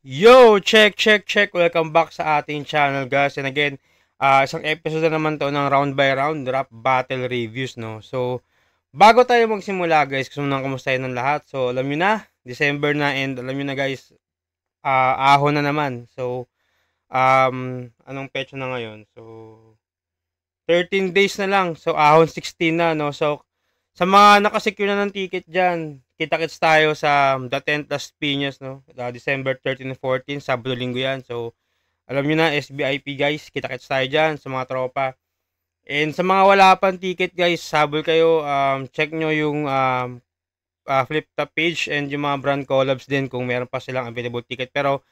Yo! Check, check, check. Welcome back sa ating channel, guys. And again, isang episode na naman to ng round by round rap battle reviews, no? So, bago tayo magsimula, guys, gusto mo nang kumustahin ng lahat. So, alam nyo na, December na and alam nyo na, guys, ahon na naman. So, anong petsa na ngayon? So, 13 days na lang. So, ahon 16 na, no? So, sa mga nakasecure na ng ticket dyan, kita-kits tayo sa The 10th Las Piñas, no? December 13 and 14, Sabado-Linggo yan. So, alam nyo na, SBIP guys, kita-kits tayo dyan sa mga tropa. And sa mga wala pang ticket guys, sabol kayo, check nyo yung flip top page and yung mga brand collabs din kung meron pa silang available ticket. Pero,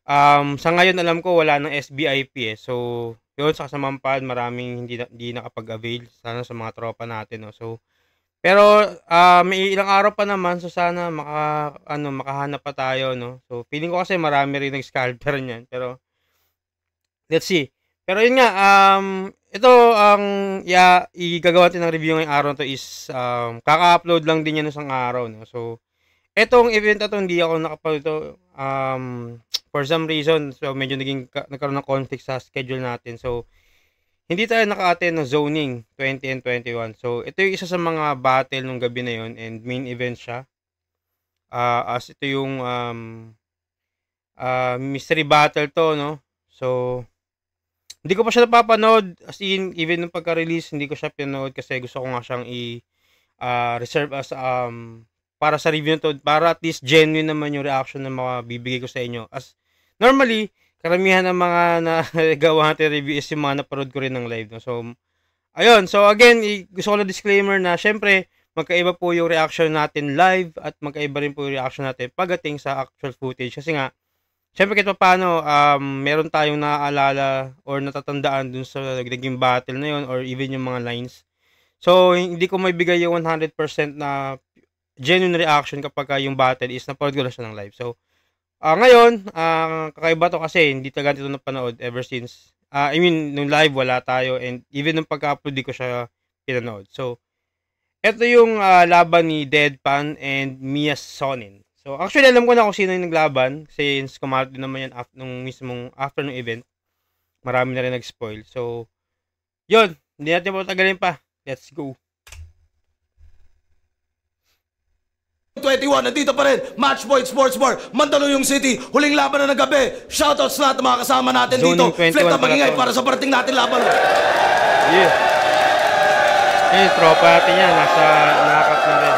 sa ngayon alam ko wala ng SBIP eh. So, yun, sa kasamang palad, maraming hindi nakapag-avail. Sana sa mga tropa natin, no? So, pero may ilang araw pa naman, so sana makahanap pa tayo, no. So feeling ko kasi marami rin nag-scalper niyan, pero let's see. Pero yun nga, ito ang igagawa natin ng review ngayong araw to is kaka-upload lang din yan isang araw, no. So etong event na to hindi ako nakapag for some reason, so medyo nagkaroon ng conflict sa schedule natin. So hindi tayo naka-attend ng zoning 20 and 21. So, ito yung isa sa mga battle nung gabi na yon and main event siya. As ito yung mystery battle to, no? So, hindi ko pa siya napapanood. As in, even nung pagka-release, hindi ko siya pinanood kasi gusto ko nga siyang i-reserve as para sa review to. Para at least genuine naman yung reaction na makabibigay ko sa inyo. As normally, karamihan ng mga nagawa natin review is yung mga napanood ko rin ng live. No? So, ayun. So, again, gusto ko na disclaimer na syempre, magkaiba po yung reaction natin live at magkaiba rin po yung reaction natin pagdating sa actual footage. Kasi nga, syempre kahit paano, meron tayong naaalala or natatandaan dun sa naging battle na yun or even yung mga lines. So, hindi ko may bigay yung 100% na genuine reaction kapag yung battle is napanood ko na siya ng live. So, ngayon, kakaiba to kasi hindi talaga ito napanood ever since. I mean, nung live wala tayo and even nung pagka-upload di ko siya pinanood. So, ito yung laban ni Deadpan and Mia Sonin. So, actually alam ko na kung sino yung naglaban since kumalat din naman yan nung mismong after ng event. Marami na rin nag-spoil. So, yun. Hindi natin patagalin pa. Let's go. 21, nandito pa rin, Matchpoint Sports Bar, Mandaluyong City, huling laban na ng gabi. Shoutouts sa lahat ng mga kasama natin dito. Flip na magingay para sa parating natin laban. Yeah. Eh, tropa natin yan. Nakakat na rin.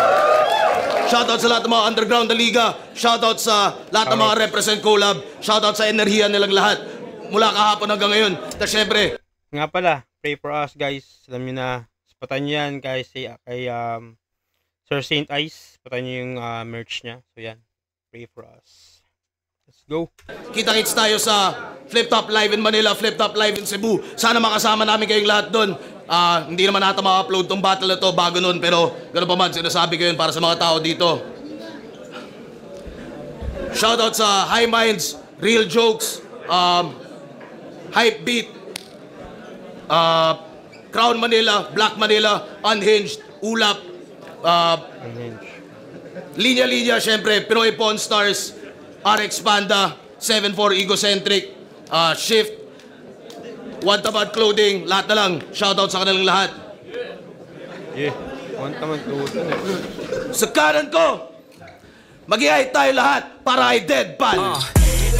Shoutout sa lahat ng mga underground na liga. Shoutout sa lahat ng mga represent collab. Shoutout sa enerhiya nilang lahat. Mula kahapon hanggang ngayon. Tapos syempre, Nga pala, pray for us guys. Alam nyo na, sapatan nyo yan guys kay Sir Saint Ice. Sapatan nyo yung merch niya. So yan, pray for us. Let's go. kita-kits tayo sa Flip Top Live in Manila, Flip Top Live in Cebu. Sana makasama namin kayong lahat doon. Hindi naman natin ma-upload tong battle na to bago nun, pero gano'n pa man, sinasabi ko yun para sa mga tao dito. Shoutout sa High Minds, Real Jokes, Hype Beat, Crown Manila, Black Manila, Unhinged, Ulap, Linya-Linya, syempre, Pinoy Pawn Stars, RX Panda, 74 Egocentric, Shift, One Tamad Clothing, lahat na lang. Shoutout sa kanilang lahat. Yeah, One Tamad Clothing. Sa kanan ko, mag-i-hype tayo lahat para ay Deadpan.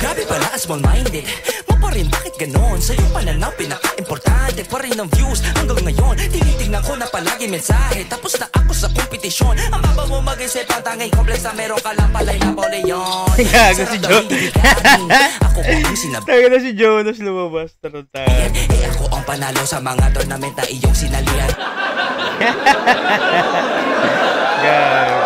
Grabe pala ka small-minded. Mo pa rin, bakit ganon? Sa'yo pananaw, pinaka-importante pa rin ang views. Hanggang ngayon, tinitignan ko na palagi mensahe. Tapos na ako sa kompetisyon. Ang baba mo mag-isip ang tanging complex na meron ka lang pala'y Napoleon. Gago si Joe. Ako ang sinabi. Taga na si Jonas lumabas. Taruntahan. Ako ang panalo sa mga tournament na iyong sinalihan. Gago.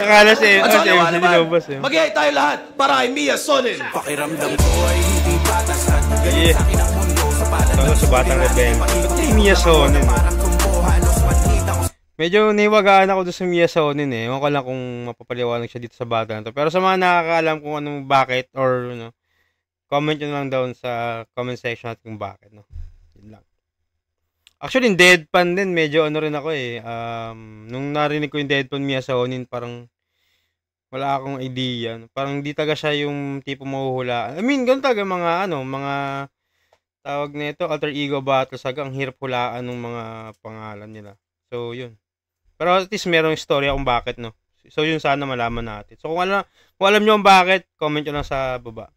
Nakala si MC lumabas eh. Mag-i-hype tayo lahat para ay Mia Sonin. Pakiramdam ko ay hindi batas at magaling Yeah. sa akin ang mundo sa palat. Tama sa Batang Rebel. Ay, Mia Sonin. Medyo niwagaan ako doon sa Mia Sonin eh. Ewan ko lang kung mapapaliwanag siya dito sa bata na to. Pero sa mga nakakaalam kung anong bakit or comment nyo lang down sa comment section natin kung bakit. No? Yun lang. Actually, in Deadpan din, medyo rin ako eh. Nung narinig ko yung Deadpan Mia Sonin, parang Wala akong idea. Parang hindi talaga siya yung tipo mahuhulaan. I mean, ganun talaga mga ano, mga tawag nito, alter ego battles. Ang hirap hulaan ng mga pangalan nila. So, yun. Pero at least merong istorya kung bakit, no? So, yun sana malaman natin. So, kung alam nyo kung bakit, comment nyo lang sa baba.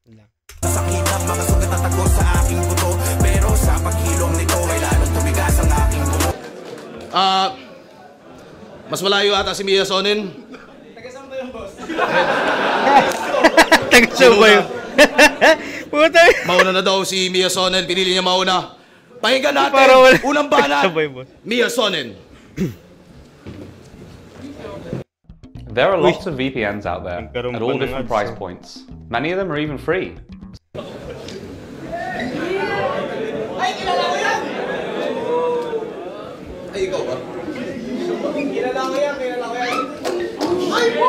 Yun lang. Sakit ang mga sugat at tagos sa aking buto, pero sa paghilom nito ay lalong tumigas ang aking buto. Mas malayo ata si Mia Sonin. Taga-saan ba yun? Puta. Mauna na daw si Mia Sonin. Pinili niya mauna. Pakinggan natin. Unang banat. Mia Sonin. There are lots of VPNs out there at all different price points. Many of them are even free. Ay, kilala ko yan! Ay, ikaw ba? Kilala ko yan, kilala ko yan. Ay, po!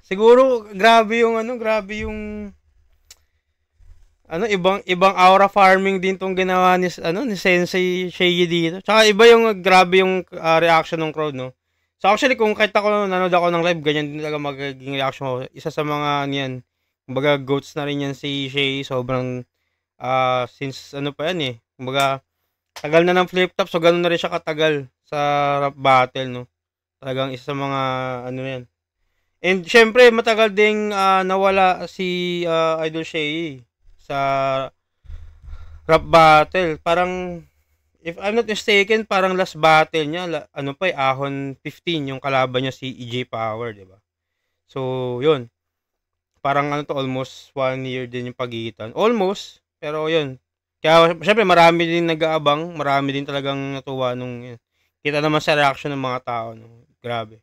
Siguro grabe yung ibang aura farming din tong ginawa ni Sensei Shay dito. Tsaka iba yung grabe yung reaction ng crowd, no. So actually kung kahit ako nanood ako ng live, ganyan din talaga magiging reaction ko. Isa sa mga niyan, kumbaga goats na rin yan si Shay, sobrang since pa yan kumbaga tagal na ng flip top, so ganoon na rin siya katagal sa rap battle, no. Talagang isa sa mga yan. And syempre matagal ding nawala si Idol Shay sa rap battle. Parang if I'm not mistaken, parang last battle niya Ahon 15 yung kalaban niya si EJ Power, di ba? So, yun. Parang almost 1 year din yung pagitan. Almost, pero yun. Kaya syempre marami din nag-aabang, marami din talagang natuwa nung kita naman sa reaction ng mga tao, no. Grabe.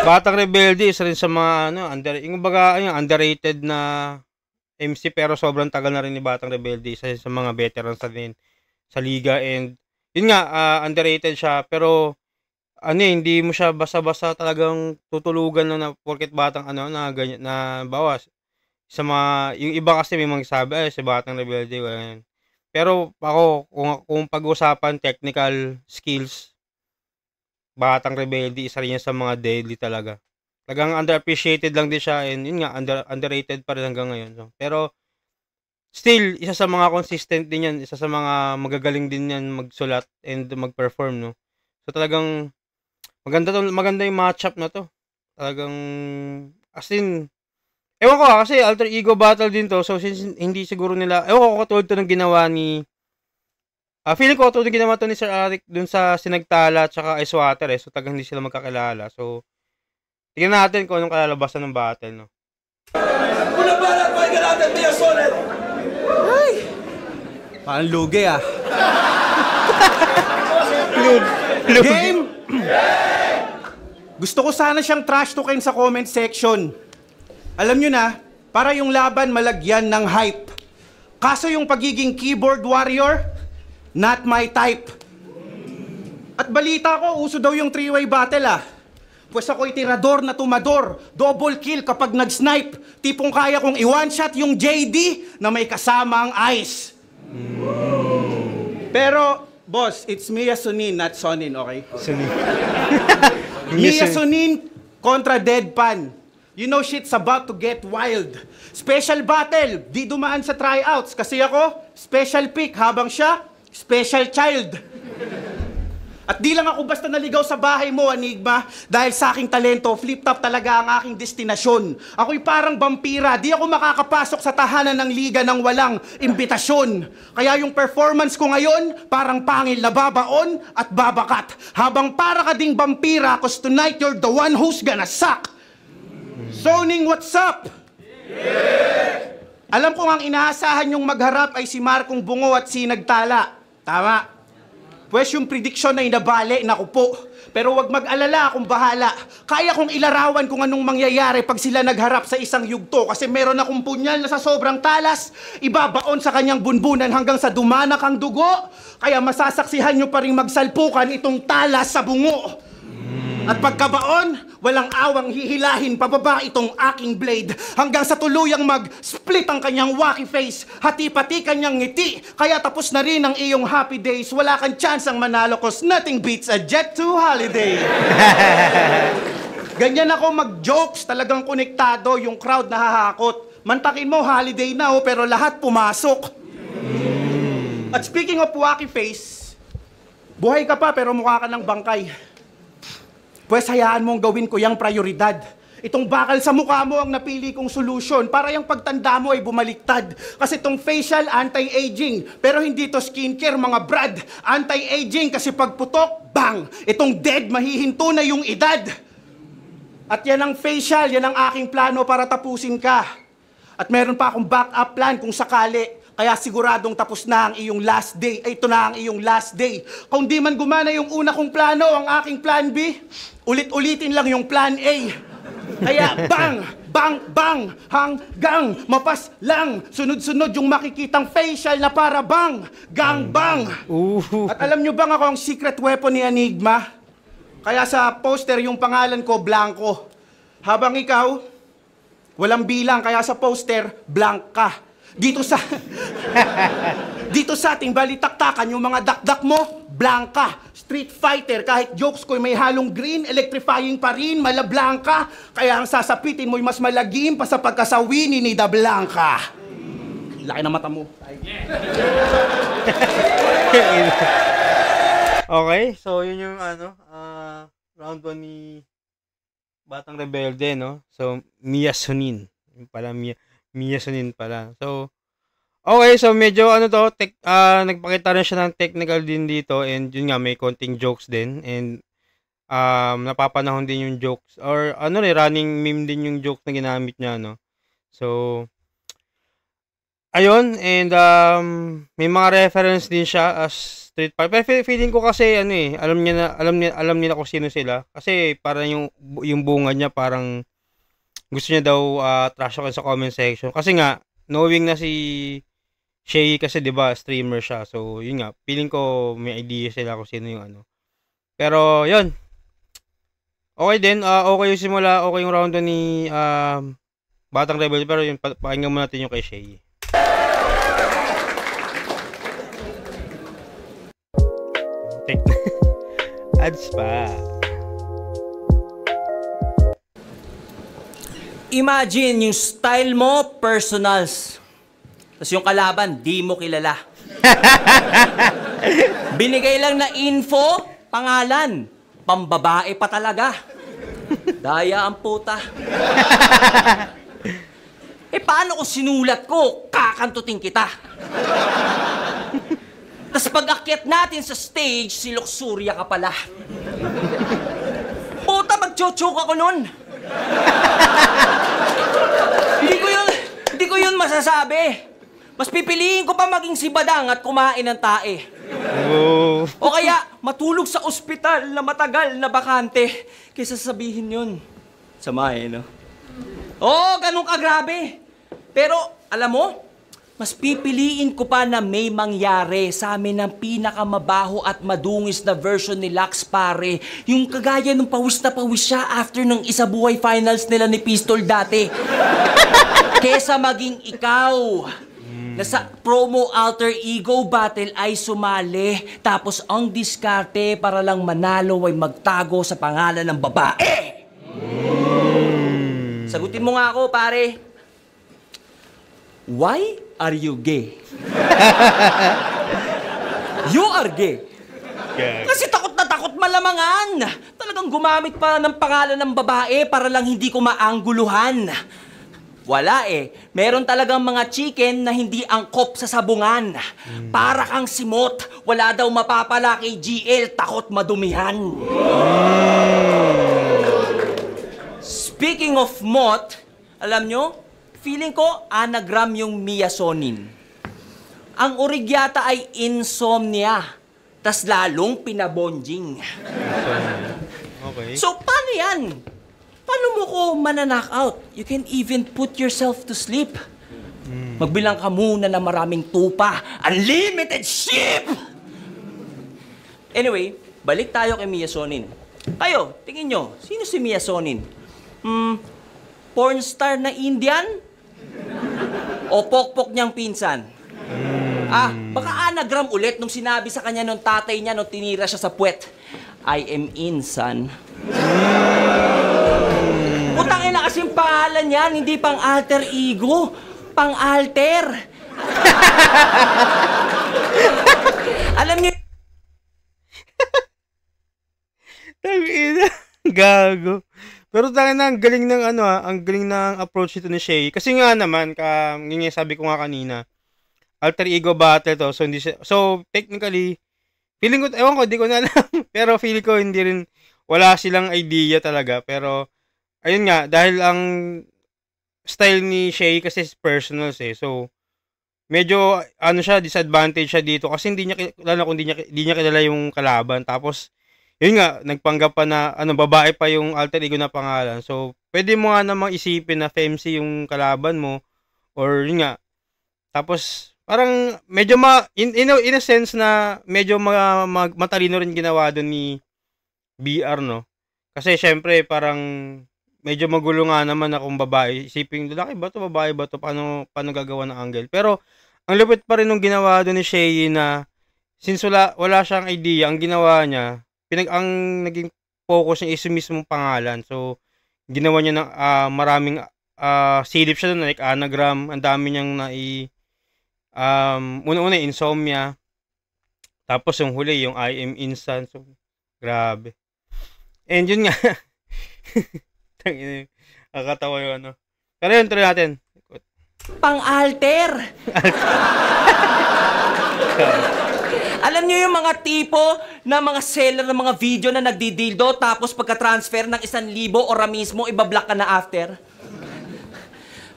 Batang Rebelde isa rin sa mga underrated na MC, pero sobrang tagal na rin ni Batang Rebelde, isa sa mga veterans na din sa liga, and yun nga underrated siya, pero hindi mo siya basta-basta talagang tutulugan na porket batang na ganyan na bawas sa mga yung iba kasi may magsabi si Batang Rebelde wala yan. Pero ako kung pag-usapan technical skills, Batang Rebelde isa rin yan sa mga deadly talaga. Talagang underappreciated lang din siya, and yun nga underrated pa rin hanggang ngayon. So, pero still isa sa mga consistent din yan, isa sa mga magagaling din yan magsulat and mag-perform, no. So talagang maganda yung matchup na to. Talagang as in ewan ko kasi alter ego battle din to. So since hindi siguro nila ewan ko katulad to ng ginawa ni feeling ko katulad ng ginawa to ni Sir Arik dun sa Sinagtala at saka Icewater So talagang hindi sila magkakilala. So tingnan natin kung anong kalalabasan ng battle, no. Unang banat, pakinggan natin, Mia Sonin! Ay! Parang lugi Game! Gusto ko sana siyang trash talkin sa comment section. Alam nyo na, para yung laban malagyan ng hype. Kaso yung pagiging keyboard warrior, not my type. At balita ko, uso daw yung three-way battle Pues ako'y tirador na tumador, double kill kapag nag-snipe. Tipong kaya kong i-one-shot yung JD na may kasamang ice. Pero, boss, it's Mia Sonin, not Sonin, okay? Sonin. Mia Sonin kontra Deadpan. You know shit's about to get wild. Special battle, di dumaan sa tryouts. Kasi ako, special pick, habang siya, special child. At di lang ako basta naligaw sa bahay mo, Enigma, dahil sa aking talento, flip top talaga ang aking destinasyon. Ako'y parang vampira, di ako makakapasok sa tahanan ng liga ng walang imbitasyon. Kaya yung performance ko ngayon, parang pangil na babaon at babakat. Habang para ka ding vampira, cause tonight you're the one who's gonna suck. Soning, what's up? Yeah! Alam ko ang inaasahan yung magharap ay si Markong Bungo at Sinagtala. Tama. Pwes yung prediksyon na inabali, naku po. Pero wag mag-alala, akong bahala. Kaya kong ilarawan kung anong mangyayari pag sila nagharap sa isang yugto. Kasi meron akong punyal na sa sobrang talas, ibabaon sa kanyang bunbunan hanggang sa dumanak ang dugo. Kaya masasaksihan nyo pa rin magsalpukan itong talas sa bungo. At pagkabaon, walang awang hihilahin pababa itong aking blade hanggang sa tuluyang mag-split ang kanyang wacky face, hati-pati kanyang ngiti. Kaya tapos na rin ang iyong happy days. Wala kang chance ang manalo cause nothing beats a jet to holiday. Ganyan ako mag-jokes, talagang konektado, yung crowd nahahakot. Mantakin mo, holiday na pero lahat pumasok. At speaking of wacky face, buhay ka pa pero mukha ka ng bangkay. Pwes hayaan mong gawin ko yung prioridad. Itong bakal sa mukha mo ang napili kong solution para yung pagtanda mo ay bumaliktad. Kasi itong facial, anti-aging. Pero hindi to skincare, mga brad. Anti-aging kasi pagputok, bang! Itong dead, mahihinto na yung edad. At yan ang facial, yan ang aking plano para tapusin ka. At meron pa akong backup plan kung sakali. Kaya siguradong tapos na ang iyong last day. Ay, ito na ang iyong last day. Kung di man gumana yung una kong plano, ang aking plan B, ulit-ulitin lang yung plan A. Kaya bang, bang, bang, hanggang mapas lang. Sunod-sunod yung makikitang facial na para bang, gang, bang. At alam nyo bang ako ang secret weapon ni Enigma? Kaya sa poster yung pangalan ko, Blanco. Habang ikaw, walang bilang, kaya sa poster, blank ka. Dito sa ating balitaktakan, yung mga dakdak mo, blanka. Street Fighter, kahit jokes ko may halong green, electrifying pa rin, malablanka. Kaya ang sasapitin mo'y mas malagim pa sa pagkasawi ni Nida Blanca. Laki na mata mo. Okay, so yun yung round 1 ni Batang Rebelde, no? So, Mia Sonin. Yung pala, Mia Sonin pala. So, okay, so medyo nagpakita rin siya ng technical din dito and yun nga, may konting jokes din and napapanahon din yung jokes or running meme din yung jokes na ginamit niya, no? So, ayun, and may mga reference din siya as Street Fighter. Pero feeling ko kasi alam niya kung sino sila kasi parang yung bunga niya parang gusto niya daw trash talk sa comment section. Kasi nga, knowing na si Shay kasi 'di ba streamer siya. So, yun nga, feeling ko may idea sila kung sino yung Pero, yun. Okay din. Okay yung simula. Okay yung round ni Batang Rebel. Pero yun, pakinggan mo natin yung kay Shay. Ads pa. Imagine yung style mo, personals. Tapos yung kalaban, di mo kilala. Binigay lang na info, pangalan. Pambabae pa talaga. Daya ang puta. Paano kung sinulat ko, kakantutin kita? Tapos pag-akyat natin sa stage, si Luxuria ka pala. Puta, mag-chochoke ako nun. Hindi ko yun masasabi. Mas pipiliin ko pa maging si Badang at kumain ng tae. Oh. O kaya, matulog sa ospital na matagal na bakante kaysa sabihin yun. Sama no? Oo, ganun kagrabe. Pero, alam mo, mas pipiliin ko pa na may mangyari sa amin ng pinakamabaho at madungis na version ni Lax Pare. Yung kagaya ng pawis na pawis siya after ng isabuhay finals nila ni Pistol dati. Kesa maging ikaw na sa promo alter ego battle ay sumali. Tapos ang diskarte para lang manalo ay magtago sa pangalan ng babae. Sagutin mo nga ako, pare. Why are you gay? You are gay. Kasi takot na takot malamangan. Talagang gumamit pa ng pangalan ng babae para lang hindi ko maangguluhan. Wala Meron talagang mga chicken na hindi angkop sa sabungan. Para kang simot. Wala daw mapapala kay GL, takot madumihan. Speaking of mot, alam nyo, feeling ko anagram yung Mia Sonin. Ang origyata ay insomnia. tas lalong pinabonjing. Okay. So, paano yan? Paano mo ko mananockout? You can even put yourself to sleep. Magbilang ka muna na maraming tupa. Unlimited ship! Anyway, balik tayo kay Mia Sonin. Kayo, tingin nyo, sino si Mia Sonin? Porn star na Indian? O pokpok niyang pinsan? Baka anagram ulit nung sinabi sa kanya nung tatay niya nung tinira siya sa puwet. I am in, son. Utangin na kasing pangalan yan, hindi pang alter ego. Pang alter. Alam niyo, Tangina, gago. Pero tangina, ang galing ng ang galing ng approach ito ni Shay. Kasi nga naman, yung sabi ko nga kanina, alter ego battle to. So technically, feeling ko, ewan ko, di ko na alam. Pero feeling ko hindi rin, wala silang idea talaga. Pero, ayun nga, dahil ang style ni Shay kasi is personals eh. So, medyo, disadvantage siya dito. Kasi hindi niya kilala yung kalaban. Tapos, yun nga, nagpanggap pa na, babae pa yung alter ego na pangalan. So, pwede mo nga namang isipin na femc yung kalaban mo. Or, yun nga. Tapos, parang, medyo in a sense na, medyo matalino rin ginawa doon ni BR, no? Kasi, syempre, parang, medyo magulo nga naman na kung babae. Isipin, lalaki ba to, babae ba to? Paano gagawa ng angle? Pero, ang lupit pa rin nung ginawa doon ni Shay na, since wala siyang idea, ang ginawa niya, ang naging focus niya is mismong pangalan. So, ginawa niya ng maraming silip siya doon, like anagram, ang dami niyang una-una, insomnia. Tapos yung huli, yung I am instant. So, grabe. And yun nga, nakakatawa yung Pero yun, tuloy natin. pang-alter. Alam niyo yung mga tipo na mga seller ng mga video na nagdidildo tapos pagka-transfer ng 1,000 ora mismo, ibablock ka na after?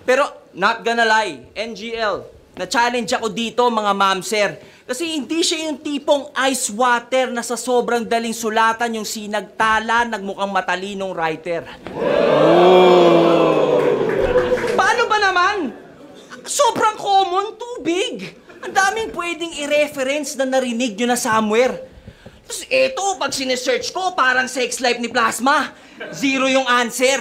Pero, not gonna lie, NGL, na-challenge ako dito mga mamser. Kasi hindi siya yung tipong ice water na sa sobrang daling sulatan yung sinagtala, nagmukhang matalinong writer. Paano ba naman? Sobrang common, tubig. Ang daming pwedeng i-reference na narinig nyo na somewhere. Tapos eto, pag sinesearch ko, parang sex life ni Plasma. 0 yung answer.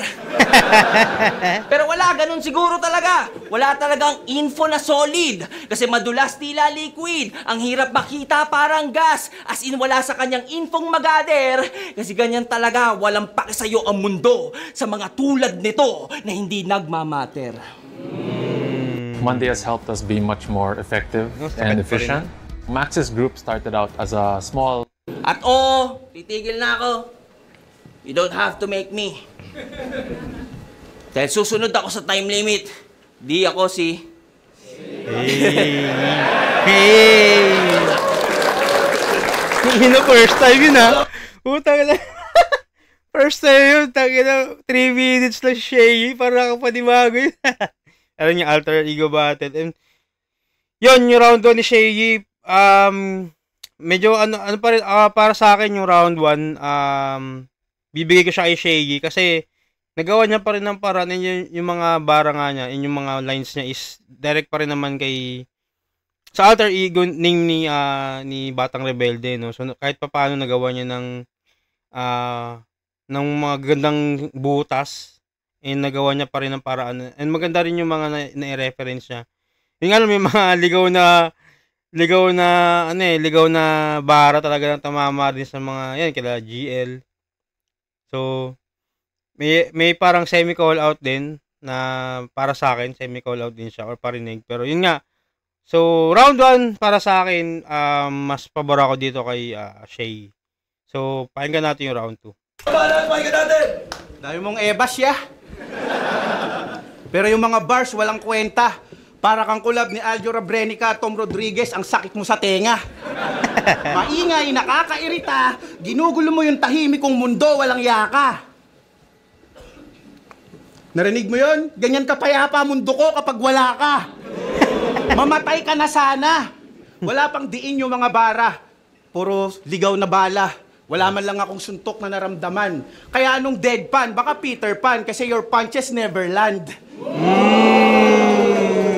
Pero wala, ganun siguro talaga. Wala talagang info na solid. Kasi madulas tila liquid. Ang hirap makita parang gas. As in, wala sa kanyang infong magader. Kasi ganyan talaga, walang pake sa'yo ang mundo sa mga tulad nito na hindi nagmamatter. Monday has helped us be much more effective and efficient. Max's group started out as a small... At titigil na ako. You don't have to make me. Dahil susunod ako sa time limit. Di ako si... Hey! First time yun Utang na. First time yun, 3 minutes lang siya para kapanibago yun. Alam niya, alter ego battle. And, yun, yung round 1 ni Shay, medyo, pa rin, para sa akin yung round 1, bibigay ko siya kay Shay, kasi, nagawa niya pa rin ng paraan, yung mga bara nga niya, yung mga lines niya is, direct pa rin naman sa alter ego name ni Batang Rebelde, no? So, kahit pa paano nagawa niya ng mga gandang butas, and nagawa niya pa rin ng paraan. And maganda rin yung mga na-reference niya. Yung alam, may mga ligaw na bara talaga ng tamama rin sa mga, kila GL. So, may parang semi-call out din na para sa akin, semi-call out din siya or parinig. Pero yun nga. So, round 1 para sa akin, mas pabor ako dito kay Shay. So, pakinggan natin yung round 2. Pakinggan natin! Dami mong ebas Pero yung mga bars, walang kwenta. Para kang kulab ni Aljo Rabrenica at Tom Rodriguez, ang sakit mo sa tenga. Maingay, nakakairita, ginugulo mo yung tahimik kong mundo, walang yaka. Narinig mo yun? Ganyan ka payapa mundo ko kapag wala ka. Mamatay ka na sana. Wala pang diin yung mga bara. puro ligaw na bala. Wala man lang akong suntok na naramdaman. Kaya anong deadpan? Baka Peter Pan kasi your punches never land.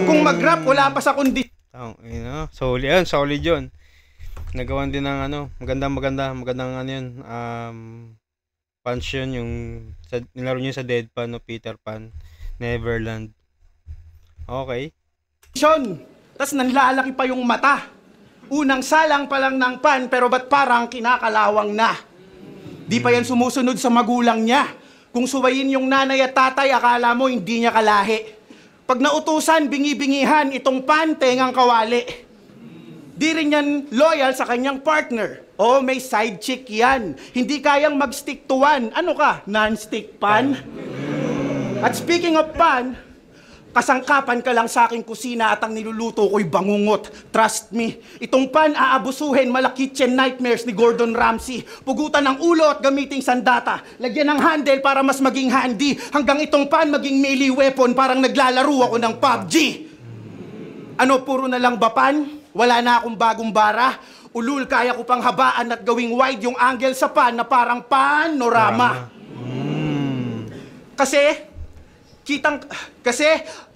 Kung mag-rap, wala pa sa kundi... Solid yun. Nagawan din ng magandang ano yun. Punch yun, yung nilaro niyo sa Deadpan o Peter Pan, Neverland. Okay. Tapos nanlalaki pa yung mata. Unang salang pa lang ng pan, pero ba't parang kinakalawang na? Di pa yan sumusunod sa magulang niya. Kung suwayin yung nanay at tatay, akala mo hindi niya kalahi. Pag nautusan, bingi-bingihan, itong pan, tengang kawali. Di rin yan loyal sa kanyang partner. Oh, may side chick yan. Hindi kayang mag-stick to one. Ano ka? Non-stick pan? At speaking of pan, kasangkapan ka lang sa aking kusina at ang niluluto ko'y bangungot. Trust me, itong pan aabusuhin mala kitchen nightmares ni Gordon Ramsay. Pugutan ng ulo at gamiting sandata. Lagyan ng handle para mas maging handy. Hanggang itong pan maging melee weapon parang naglalaro ako ng PUBG. Ano, puro na lang ba pan? Wala na akong bagong bara. Ulul, kaya ko pang habaan at gawing wide yung angle sa pan na parang panorama. Kasi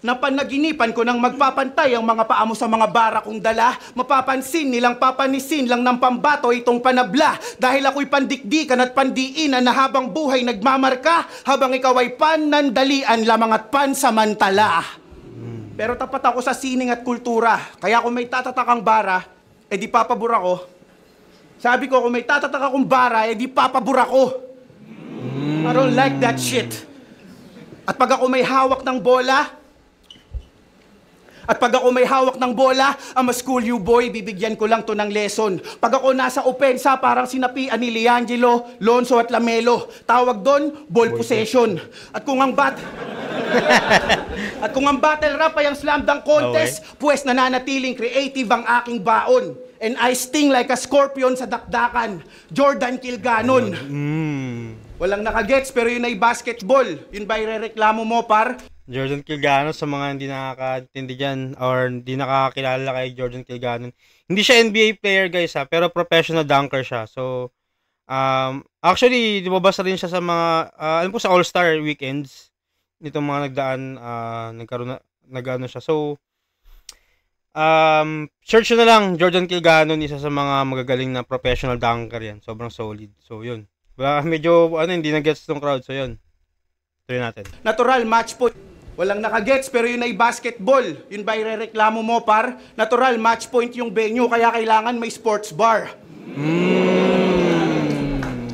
napanaginipan ko nang magpapantay ang mga paa mo sa mga bara kong dala. Mapapansin nilang papanisin lang ng pambato itong panabla. Dahil ako'y pandikdikan at pandiinan na habang buhay nagmamarka, habang ikaw ay panandalian lamang at pansamantala. Pero tapat ako sa sining at kultura. Kaya kung may tatatakang bara, di papabura ko. Sabi ko, kung may tatatak akong bara, di papabura ko. I don't like that shit. At pag ako may hawak ng bola, I'm a school you boy, bibigyan ko lang to ng lesson. Pag ako nasa opensa, parang sinapian ni Liangelo, Lonzo at Lamelo. Tawag doon, ball possession. At kung ang battle rap ay ang slam dunk contest, pues nananatiling creative ang aking baon. And I sting like a scorpion sa dakdakan. Jordan Kilganon. Walang nakagets pero yun ay basketball. Yun ba irereklamo mo, par? Jordan Kilganon, sa mga hindi nakakaintindi dyan or hindi nakakakilala kay Jordan Kilganon. Hindi siya NBA player, guys, pero professional dunker siya. So, actually, lumabas rin siya sa mga, sa All-Star weekends. Nitong mga nagkaroon siya. So, search na lang, Jordan Kilganon, isa sa mga magagaling na professional dunker yan. Sobrang solid. So, yun. Medyo, hindi na-gets tong crowd. So, yun. Try natin. Natural match point. Walang nakagets pero yun ay basketball. Yun ba irereklamo mo, par? Natural match point yung venue kaya kailangan may sports bar.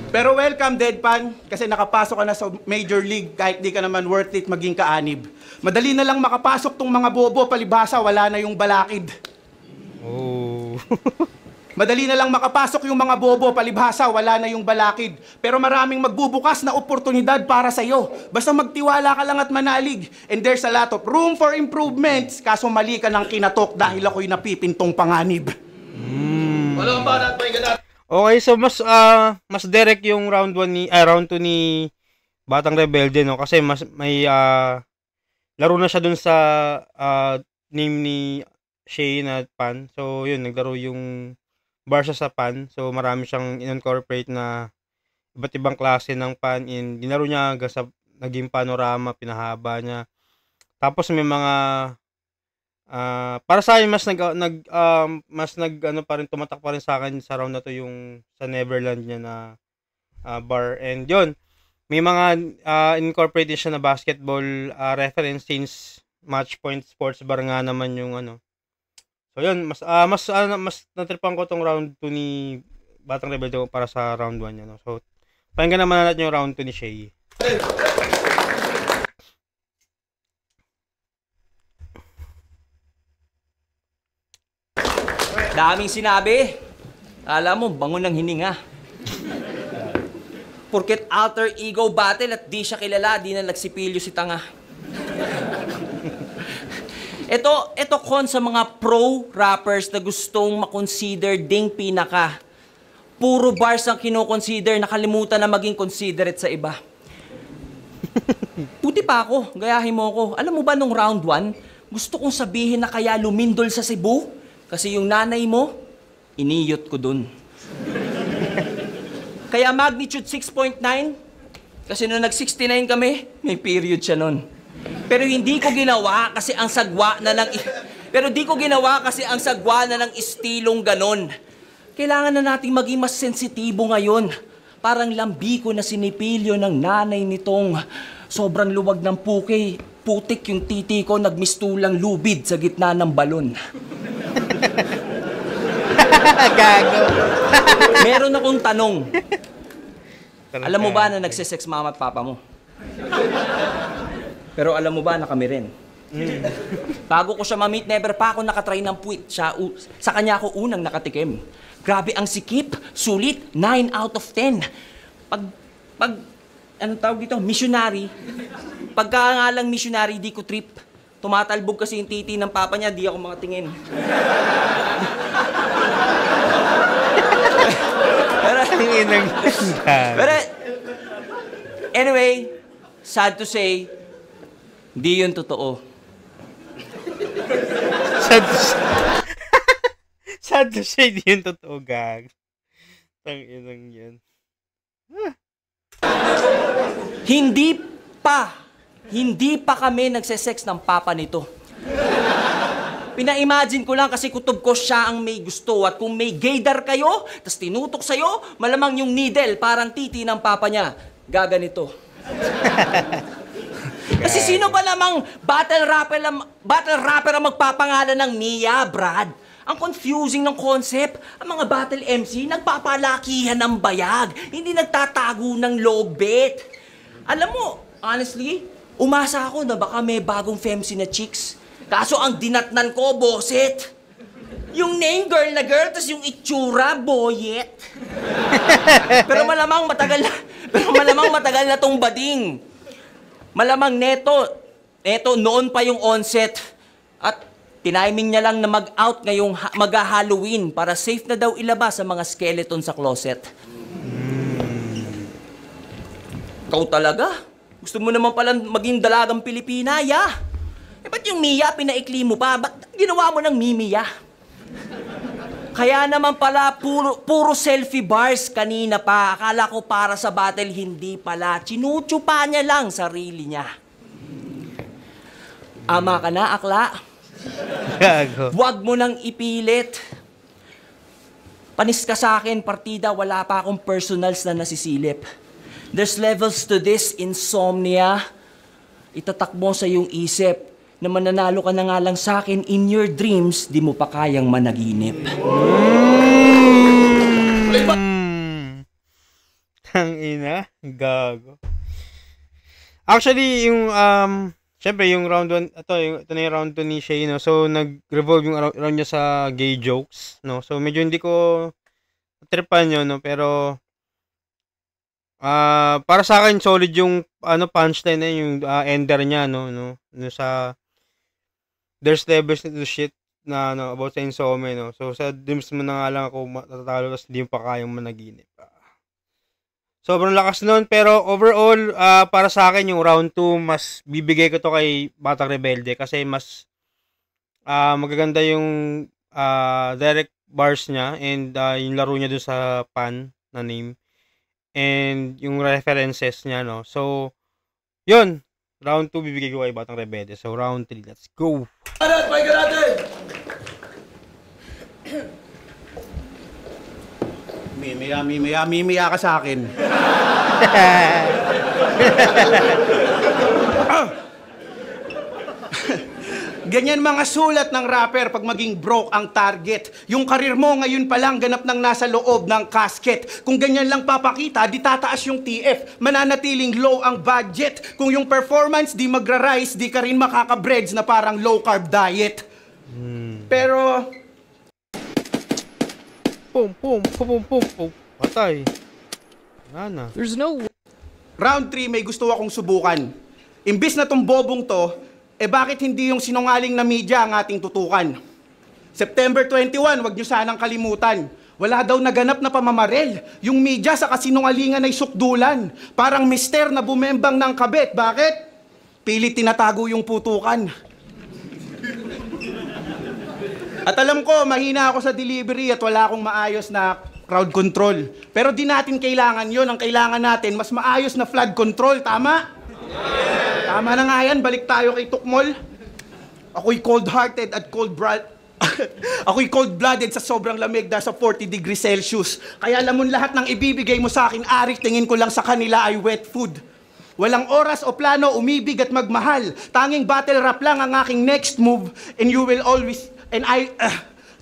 Pero welcome, Deadpan, kasi nakapasok ka na sa Major League kahit di ka naman worth it maging kaanib. Madali na lang makapasok tong mga bobo, palibhasa wala na yung balakid. Madali na lang makapasok yung mga bobo, palibhasa wala na yung balakid. Pero maraming magbubukas na oportunidad para sa'yo. Basta magtiwala ka lang at manalig. And there's a lot of room for improvements, kaso mali ka ng kinatok dahil ako'y napipintong panganib. Walang banat, may ganat. Okay, so mas direct yung round 2 ni Batang Rebelde, no? Kasi mas may laro na siya dun sa name ni Shane at Pan. So, yun, naglaro yung Barca sa Pan. So, marami siyang in-incorporate na iba't ibang klase ng Pan. Dinaro niya hanggang sa naging panorama, pinahaba niya. Tapos may mga para sa akin pa rin tumatak pa rin sa akin sa round na to yung sa Neverland niya na bar. And yun, may mga incorporated siya na basketball reference since Match Point Sports Bar nga naman yung So yun, mas natripan ko tong round 2 ni Batang Rebelde para sa round 1 niya, no. So pakinggan naman natin yung round 2 ni Shay. Daming sinabi. Alam mo, bangon ng hininga. Porket alter ego battle at di siya kilala, di na nagsipilyo si tanga. Ito kon sa mga pro rappers na gustong makonsider ding pinaka. Puro bars ang kinoconsider, nakalimutan na maging considerate sa iba. Puti pa ako, gayahin mo ako. Alam mo ba nung round 1, gusto kong sabihin na kaya lumindol sa Cebu? Kasi yung nanay mo, iniyot ko dun. Kaya magnitude 6.9, kasi nung nag-69 kami, may period siya nun. Pero hindi ko ginawa kasi ang sagwa na ng... Pero di ko ginawa kasi ang sagwa na ng istilong ganon. Kailangan na nating maging mas sensitibo ngayon. Parang lambiko na sinipilyo ng nanay nitong sobrang luwag ng putik yung titi ko nagmistulang lubid sa gitna ng balon. Gago. Meron akong tanong. Alam mo ba na nagsisex mama at papa mo? Pero alam mo ba na kami rin? Bago ko siya ma-meet, never pa ako nakatry ng puwit. Sa kanya ako unang nakatikim. Grabe ang sikip, sulit, 9 out of 10. Anong tawag dito? Missionary. Pagka nga lang missionary, di ko trip. Tumatalbog kasi yung titi ng papa niya, di ako makatingin. Pero, anyway, sad to say, di yun totoo. Sad to say, di yun totoo, gag. Tanginang yan. Hindi pa kami nagsesex ng papa nito. Pina-imagine ko lang kasi kutob ko siya ang may gusto. At kung may gaydar kayo, tas tinutok sa'yo, malamang yung needle, parang titi ng papa niya. Gaganito. Kasi sino ba namang battle rapper ang magpapangalan ng Mia, Brad? Ang confusing ng concept. Ang mga battle MC, nagpapalakihan ng bayag. Hindi nagtatago ng logbet. Alam mo, honestly, umasa ako na baka may bagong femc na chicks. Kaso ang dinatnan ko, boset. Yung name girl na girl, tas yung itsura, boyet. Pero malamang matagal na tong bading. Malamang neto noon pa yung onset. At tiniming niya lang na mag-out ngayong mag-Halloween para safe na daw ilabas sa mga skeleton sa closet. Ikaw talaga? Gusto mo naman palang maging dalagang Pilipina, ya? Ba't yung Mia pinaikli mo pa? Ba't ginawa mo ng Mimiya? Kaya naman pala, puro selfie bars kanina pa. Akala ko para sa battle, hindi pala. Chinutsupa niya lang sarili niya. Ama ka na, akla. Huwag mo nang ipilit. Panis ka sa akin, partida, wala pa akong personals na nasisilip. There's levels to this insomnia. Itatak mo sa iyong isip na mananalo ka na nga lang sa akin in your dreams, di mo pa kayang managinip. Tangina, gago. Actually, yung syempre yung round 1, ito na yung round 2 ni Shay, no. So nag-revolve yung round niya sa gay jokes, no. So medyo hindi ko tripan yun, no, pero para sa akin solid yung punchline na yung ender niya, no sa there's levels to shit na about sa insomnia, no. So sa dreams mo na nga lang ako matatalo kasi hindi mo pa kayang managinip. Sobrang lakas nun, pero overall para sa akin yung round 2 mas bibigay ko to kay Batang Rebelde kasi mas magaganda yung direct bars niya and yung laro niya dun sa pan na name and yung references niya, no. So yun, round 2 bibigay ko kay Batang Rebelde. So round 3, let's go. Mimiya ka sa akin. Ganyan mga sulat ng rapper pag maging broke ang target. Yung karir mo ngayon pa lang ganap nang nasa loob ng casket. Kung ganyan lang papakita, di tataas yung TF. Mananatiling low ang budget. Kung yung performance di magra-rise, di ka rin makaka-breads na parang low carb diet. Pero Pum. Patay. Nana. There's no... Round 3 may gusto akong subukan. Imbis na tong bobong to, bakit hindi yung sinungaling na media ang ating tutukan? September 21, wag nyo sanang kalimutan. Wala daw naganap na pamamarel. Yung media sa kasinungalingan ay sukdulan. Parang mister na bumembang ng kabet. Bakit? Pilit tinatago yung putukan. At alam ko, mahina ako sa delivery at wala akong maayos na crowd control. Pero di natin kailangan yon. Ang kailangan natin, mas maayos na flood control. Tama? Tama na nga yan. Balik tayo kay Tukmol. Ako'y cold-hearted at Ako'y cold-blooded sa sobrang lamig dahil sa 40 degrees Celsius. Kaya alam mo lahat ng ibibigay mo sa akin, Arik, tingin ko lang sa kanila ay wet food. Walang oras o plano, umibig at magmahal. Tanging battle rap lang ang aking next move and you will always...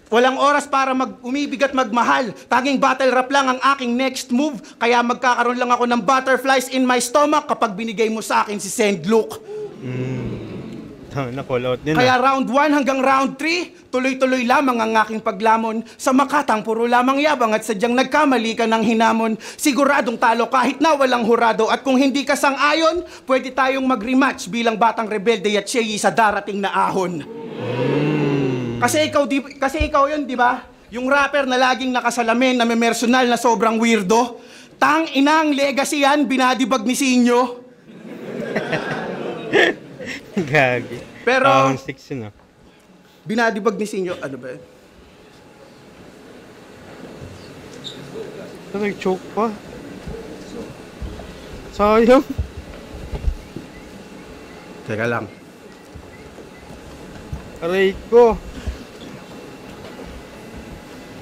Walang oras para umibig at magmahal. Tanging battle rap lang ang aking next move. Kaya magkakaroon lang ako ng butterflies in my stomach kapag binigay mo sa akin si Saint Luke. Kaya round 1 hanggang round 3, tuloy-tuloy lamang ang aking paglamon. Sa Makatang, puro lamang yabang at sadyang nagkamali ka ng hinamon. Siguradong talo kahit na walang hurado. At kung hindi ka sang-ayon, pwede tayong mag-rematch bilang Batang Rebelde at Shei sa darating na ahon. Kasi ikaw yun, di ba? Yung rapper na laging nakasalamin, na may personal na sobrang weirdo. Tang inang legacy yan, binadibag ni Sinyo. Gagi. Pero, 6 yun, binadibag ni Sinyo, ano ba yun? Nag-choke pa. Sayang. Teka lang. Aray ko.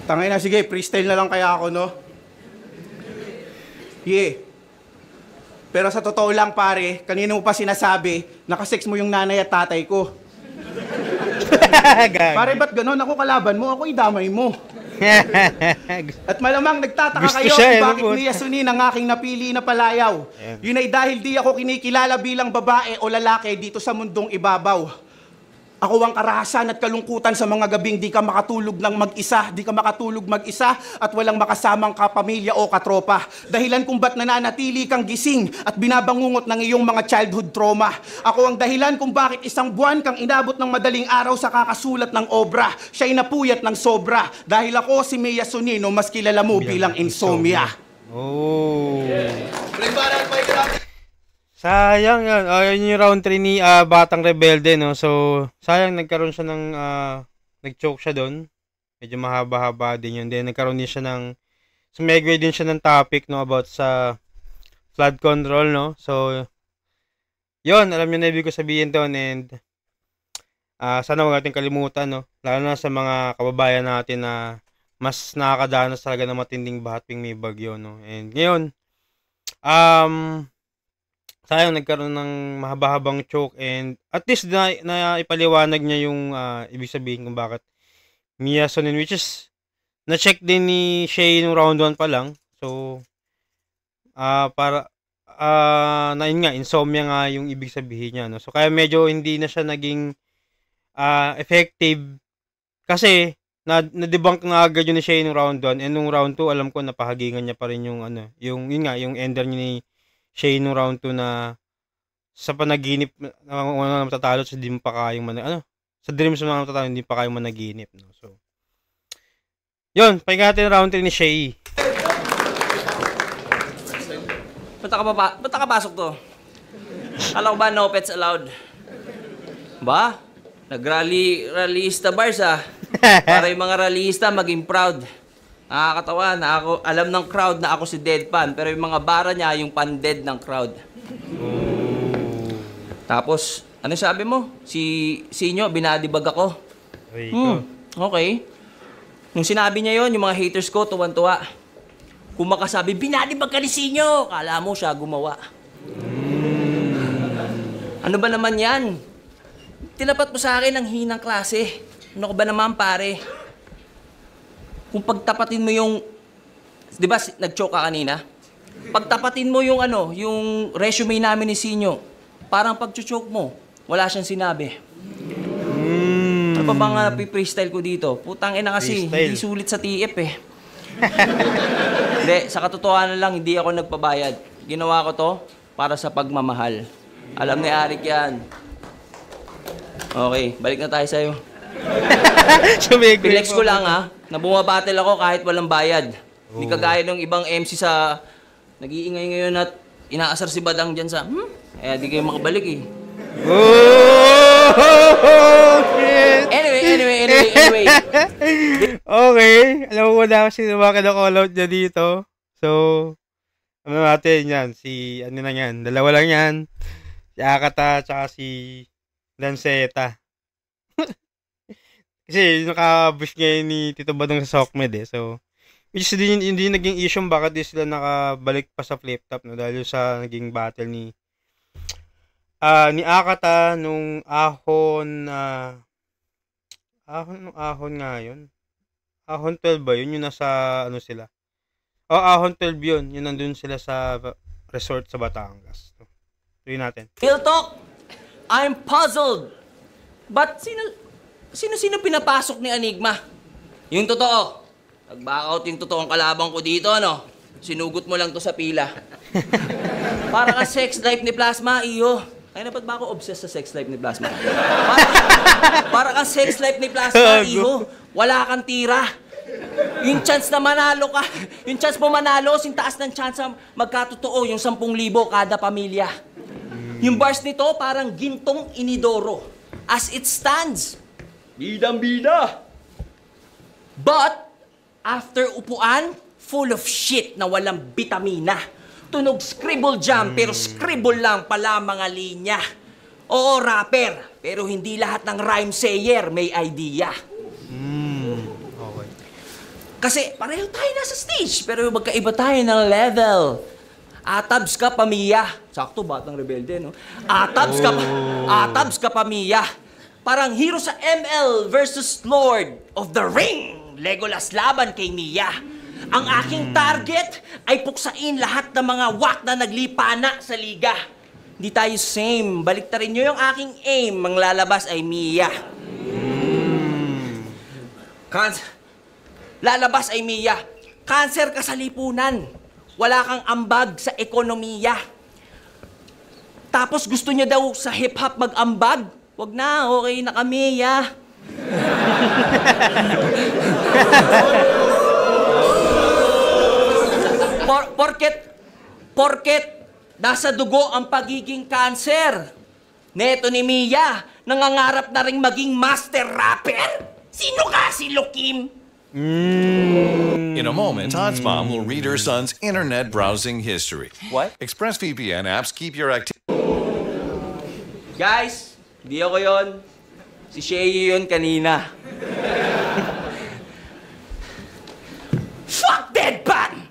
Tangay na, sige, freestyle na lang kaya ako, no? Yeah. Pero sa totoo lang, pare, kanina mo pa sinasabi, nakasex mo yung nanay at tatay ko. Pare, ba't ganon? Ako kalaban mo, ako idamay mo. At malamang nagtataka Gusto kayo siya, kung bakit ni Yasunin ang aking napili na palayaw. Yun ay dahil di ako kinikilala bilang babae o lalaki dito sa mundong ibabaw. Ako ang karahasan at kalungkutan sa mga gabing di ka makatulog ng mag-isa, at walang makasamang kapamilya o katropa. Dahilan kung ba't nananatili kang gising at binabangungot ng iyong mga childhood trauma. Ako ang dahilan kung bakit isang buwan kang inabot ng madaling araw sa kakasulat ng obra. Siya'y napuyat ng sobra. Dahil ako si Mia Sonino, mas kilala mo bilang Insomnia. Oh. Sayang yan. Yun yung round 3 ni Batang Rebelde, no? So, sayang nagkaroon siya ng, nag-choke siya doon. Medyo mahaba-haba din yun. Then, nagkaroon din siya ng, sumegway din siya ng topic, no? About sa flood control, no? So, yun. Alam nyo na ibig ko sabihin doon. And, sana huwag natin kalimutan, no? Lalo na sa mga kababayan natin na mas nakakadanas talaga ng matinding baha tuwing may bagyo, no? And, ngayon, sayang nagkaroon ng mahaba-habang choke, and at least na ipaliwanag niya yung ibig sabihin kung bakit Mia Sonin, which is na-check din ni Shea nung round 1 pa lang. So para na yun nga, insomnia nga yung ibig sabihin niya, no? So kaya medyo hindi na siya naging effective kasi na-debunk na agad yun ni Shea nung round 1, and nung round 2 alam ko napahagingan niya pa rin yung yung ender niya ni Shea nung round 2 na sa panaginip na matatalo sa di mo pa kayong sa dreams mo na matatalo, hindi pa kayong managinip, no? So, yun, pahinga natin round 3 ni Shea. Ba't nakapasok to? Kala ko ba no pets allowed? Ba? Nag-rallyista bars, para yung mga rallyista maging proud. Nakakatawa na alam ng crowd na ako si Deadpan, pero yung mga bara niya yung pan-dead ng crowd. Tapos, ano sabi mo? Si Sinyo, binadibag ako. Okay. Nung sinabi niya yon, yung mga haters ko, tuwan-tuwa. Kung makasabi, binadibag ka ni Sinyo, kala mo siya gumawa. Ano ba naman yan? Tinapat mo sa akin ang hinang klase. Ano ko ba naman, pare? Kung pagtapatin mo yung, di ba nag-choke ka kanina? Pagtapatin mo yung yung resume namin ni Sinyo, parang pag-choke mo, wala siyang sinabi. Ano pa bang freestyle ko dito? Putang ina kasi, hindi sulit sa TF eh. Hindi, sa katotohanan lang, hindi ako nagpabayad. Ginawa ko to para sa pagmamahal. Alam ni Arik yan. Okay, balik na tayo sa'yo. Pilex ko lang na bumabattle ako kahit walang bayad. Hindi kagaya ng ibang MC sa nag-iingay ngayon at inaasar si Badang dyan sa di kayo makabalik eh. Anyway. Okay, alam mo na kasi mga kina-callout niya dito. So, ano natin yan, ano na yan, dalawa lang yan. Si Akata, tsaka si Lanceta. Kasi naka-bush ngayon ni Tito Badong sa Sokmed eh. So, which is hindi naging issue bakit di sila nakabalik pa sa flip top, no? Dahil sa naging battle ni Akata nung ahon nga yun. Ahon 12 ba yun? Yung nasa ano sila? Ahon 12 yun. Yun nandun sila sa resort sa Batangas. Tuloy natin. Real talk, I'm puzzled. But sino pinapasok ni Enigma? Yung totoo. Nag-back out yung totoong kalabang ko dito, ano? Sinugot mo lang to sa pila. Para ka sex life ni Plasma, iyo. Ay, dapat ba ako obsessed sa sex life ni Plasma? Para kang sex life ni Plasma, iyo. Wala kang tira. Yung chance na manalo ka, yung chance mo manalo, sintaas ng chance magkatotoo, yung 10,000 kada pamilya. Yung bars nito, parang gintong inidoro. As it stands, bidang-bida. But, after upuan, full of shit na walang bitamina. Tunog scribble jam, pero scribble lang pala mga linya. Oo, rapper, pero hindi lahat ng rhyme sayer may idea. Okay. Kasi pareho tayo nasa stage, pero magkaiba tayo ng level. Atabs ka, pamiya. Sakto, Batang Rebelde, no? Atabs ka, pamiya. Parang hero sa ML versus Lord of the Ring. Legolas laban kay Mia. Ang aking target ay puksain lahat ng mga wak na naglipana sa liga. Hindi tayo same. Baliktarin nyo yung aking aim. Ang lalabas ay Mia. Lalabas ay Mia. Cancer ka sa lipunan. Wala kang ambag sa ekonomiya. Tapos gusto niya daw sa hip-hop mag-ambag. Wag na, okay na kami, ya. Porket nasa dugo ang pagiging cancer. Neto ni Mia, nangangarap na rin maging master rapper? Sino ka, si Lukim? In a moment, Todd's mom will read her son's internet browsing history. What? ExpressVPN apps keep your activity. Guys, di ako yon. Si Shay yun kanina. Fuck Deadpan!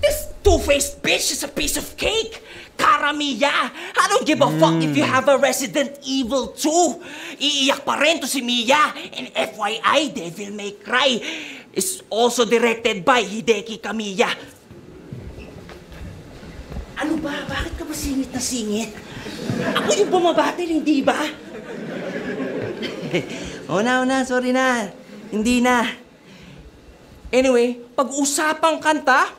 This two-faced bitch is a piece of cake. Karamiya! I don't give a fuck if you have a Resident Evil 2. Iiyak pa rin to si Mia. And FYI, Devil May Cry is also directed by Hideki Kamiya. Ano ba? Bakit ka ba singit na singit? Ako yung bumabatil, hindi ba? na, sorry na. Hindi na. Anyway, pag-usapang kanta,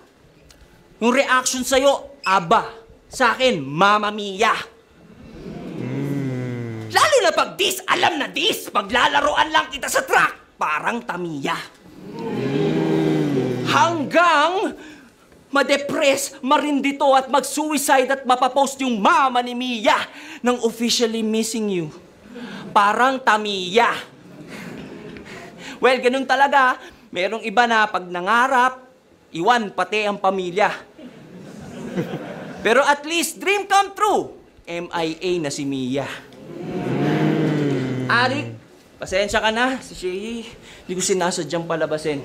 yung reaction sa'yo, aba. Sa akin, Mamma Mia. Lalo na pag dis, alam na dis. Paglalaroan lang kita sa track, parang Tamiya. Hanggang ma-depress, marindito at mag-suicide at mapapost yung mama ni Mia ng officially missing you. Parang Tamiya. Well, ganun talaga. Merong iba na pag nangarap, iwan pati ang pamilya. Pero at least, dream come true. MIA na si Mia. Arik, pasensya ka na. Si Shay, hindi ko sinasadyang palabasin.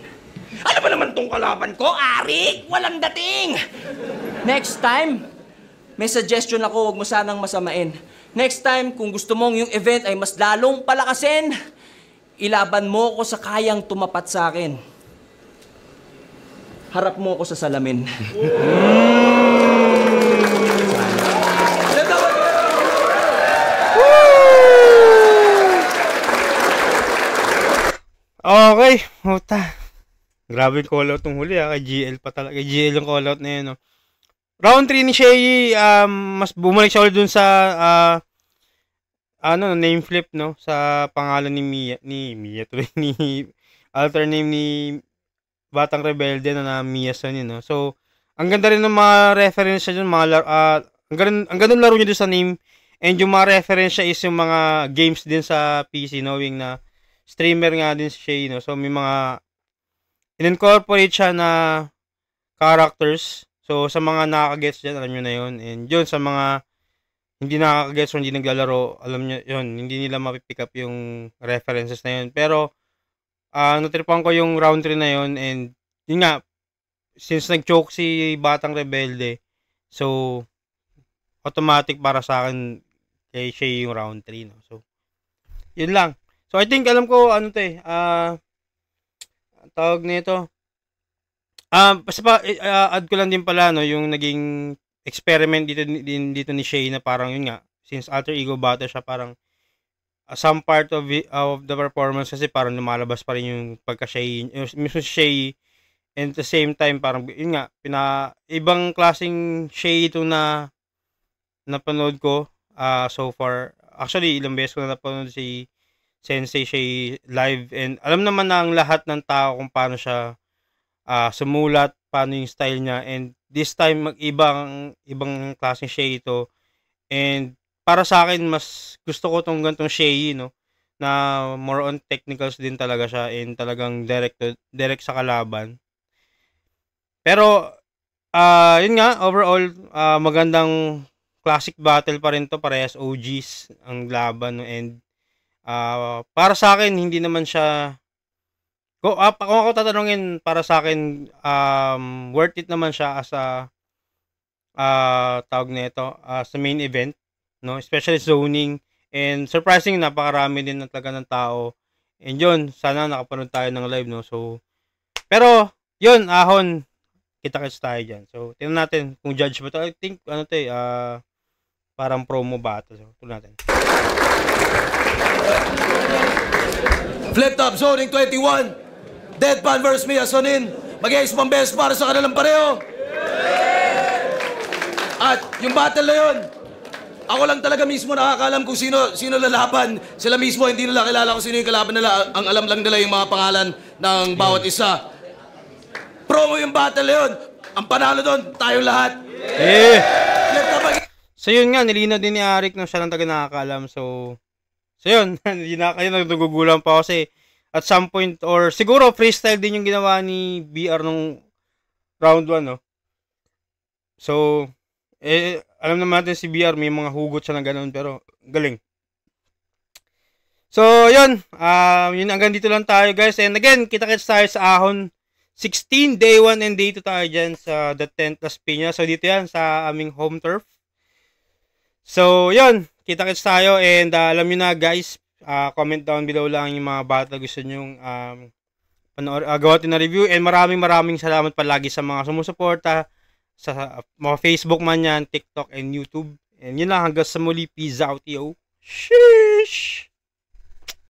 Ano ba naman tong kalaban ko, Arik? Walang dating! Next time, may suggestion ako, huwag mo sanang masamain. Next time, kung gusto mong yung event ay mas lalong palakasin, ilaban mo ko sa kayang tumapat sa akin. Harap mo ko sa salamin. Okay, puta. Grabe yung call out ng huli kay GL pa talaga. Kay GL yung call out na yun, no. Round 3 ni Shay, mas bumalik siya ulit dun sa name flip, no, sa pangalan ni Mia tuloy, ni alter name ni Batang Rebelde na Mia Son yun, no. So, ang ganda rin ng mga reference dyan, ang ganda laro niya dun sa name, and yung mga reference is yung mga games din sa PC, knowing na streamer nga din si Shay, no? So, may mga in-incorporate siya na characters. So, sa mga nakakagets dyan, alam nyo na yun. And yun, sa mga hindi nakakagets o hindi naglalaro, alam nyo yun, hindi nila mapipick up yung references na yun. Pero, natripan ko yung round 3 na yun. And, yun nga, since nag-choke si Batang Rebelde, so, automatic para sa akin, kay Shay yung round 3, no? So, yun lang. So, I think, alam ko, ano to tawag nito. Basta pa, add ko lang din pala, no, yung naging experiment dito ni Shay na parang yun nga, since alter ego battle siya, parang some part of the performance kasi parang lumalabas pa rin yung pagka-Shay, mismo Shay, and at the same time, parang yun nga, ibang klaseng Shay ito na napanood ko so far. Actually, ilang beses ko na napanood si Sensei Shay live, and alam naman na ang lahat ng tao kung paano siya sumulat, paano yung style niya, and this time ibang klaseng Shay ito, and para sa akin mas gusto ko tong gantong Shay, no, na more on technicals din talaga siya, and talagang direct sa kalaban. Pero yun nga, overall magandang classic battle pa rin to, parehas OGs ang laban, no, and para sa akin hindi naman siya kung ako tatanungin, para sa akin, worth it naman siya as a tawag nito, sa main event, no? Especially zoning, and surprising, napakarami din talaga ng tao. And yun, sana nakapanood tayo ng live, no? So, pero, yun, ahon, kita-kits tayo dyan. So, tingnan natin kung judge ba ito. I think, parang promo battle. So, tingnan natin. Flip Top Zoning 21. Deadpan vs. Mia Sonin. Mag-iis pang best para sa kanilang pareho. At yung battle na yun, ako lang talaga mismo nakakalam kung sino lalaban. Sila mismo hindi nila kilala kung sino yung kalaban nila. Ang alam lang nila yung mga pangalan ng bawat isa. Promo yung battle na yun. Ang panalo doon, tayong lahat. So yun nga, nilinaw din ni Arik nung siya lang taga nakakalam. So yun, hindi na kayo nagugulang pa kasi at some point, or siguro freestyle din yung ginawa ni BR nung round 1, no? So, alam naman natin si BR, may mga hugot siya na ganoon, pero galing. So, yun. Yun, hanggang dito lang tayo, guys. And again, kita-kits tayo sa Ahon 16, day 1 and day 2 tayo dyan sa The Tent Las Piñas. So, dito yan, sa aming home turf. So, yun. Kita-kits tayo, and alam nyo na, guys, comment down below lang yung mga battle gusto nyong gawatin na review, and maraming salamat palagi sa mga sumusuporta sa mga Facebook man yan, TikTok and YouTube. And yun lang, hanggang sa muli, peace out yo. Sheesh.